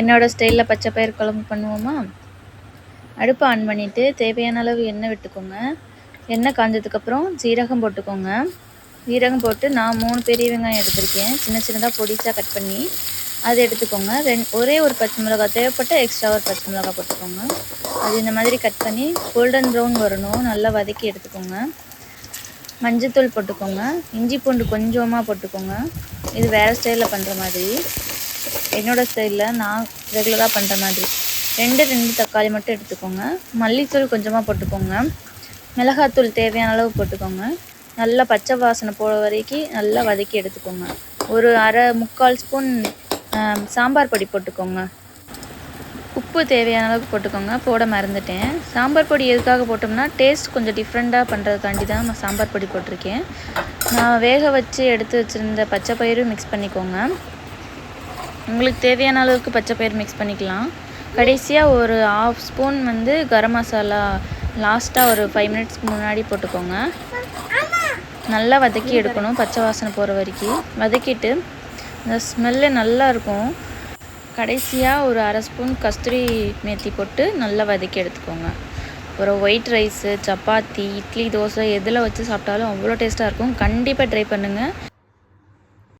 என்னோட ஸ்டைலில் பச்சை பயிறு குழம்பு பண்ணுவோமா? அடுப்பை ஆன் பண்ணிவிட்டு தேவையான அளவு எண்ணெய் விட்டுக்கோங்க. எண்ணெய் காஞ்சதுக்கப்புறம் ஜீரகம் போட்டுக்கோங்க. ஜீரகம் போட்டு நான் 3 பெரிய வெங்காயம் எடுத்திருக்கேன். சின்ன சின்னதாக பொடிசாக கட் பண்ணி அதை எடுத்துக்கோங்க. ஒரே ஒரு பச்சை மிளகாய் தேவைப்பட்ட எக்ஸ்ட்ரா ஒரு பச்சை மிளகாய் போட்டுக்கோங்க. அது இந்த மாதிரி கட் பண்ணி கோல்டன் ப்ரௌன் வரணும், நல்லா வதக்கி எடுத்துக்கோங்க. மஞ்சத்தூள் போட்டுக்கோங்க. இஞ்சி பூண்டு கொஞ்சமாக போட்டுக்கோங்க. இது வேறு ஸ்டைலில் பண்ணுற மாதிரி, என்னோடய ஸ்டைலில் நான் ரெகுலராக பண்ணுற மாதிரி. 2 தக்காளி மட்டும் எடுத்துக்கோங்க. மல்லித்தூள் கொஞ்சமாக போட்டுக்கோங்க. மிளகாத்தூள் தேவையான அளவு போட்டுக்கோங்க. நல்லா பச்சை வாசனை போகிற வரைக்கும் நல்லா வதக்கி எடுத்துக்கோங்க. ஒரு முக்கால் ஸ்பூன் சாம்பார் பொடி போட்டுக்கோங்க. உப்பு தேவையான அளவுக்கு போட்டுக்கோங்க. போட மறந்துட்டேன். சாம்பார் பொடி எதுக்காக போட்டோம்னா டேஸ்ட் கொஞ்சம் டிஃப்ரெண்ட்டாக பண்ணுறதுக்காண்டி தான் நான் சாம்பார் பொடி போட்டிருக்கேன். நான் வேக வச்சு எடுத்து வச்சுருந்த பச்சை பயிரும் மிக்ஸ் பண்ணிக்கோங்க. உங்களுக்கு தேவையான அளவுக்கு பச்சை பயிறு மிக்ஸ் பண்ணிக்கலாம். கடைசியாக ஒரு 1/2 ஸ்பூன் கரம் மசாலா லாஸ்ட்டாக ஒரு 5 மினிட்ஸ்க்கு முன்னாடி போட்டுக்கோங்க. நல்லா வதக்கி எடுக்கணும், பச்சை வாசனை போகிற வரைக்கும் வதக்கிட்டு இந்த ஸ்மெல்லு நல்லா இருக்கும். கடைசியாக ஒரு 1/2 ஸ்பூன் கஸ்தூரி மேத்தி போட்டு நல்லா வதக்கி எடுத்துக்கோங்க. அப்புறம் ஒயிட் ரைஸு, சப்பாத்தி, இட்லி, தோசை எதில் வச்சு சாப்பிட்டாலும் அவ்வளோ டேஸ்ட்டாக இருக்கும். கண்டிப்பாக ட்ரை பண்ணுங்கள்.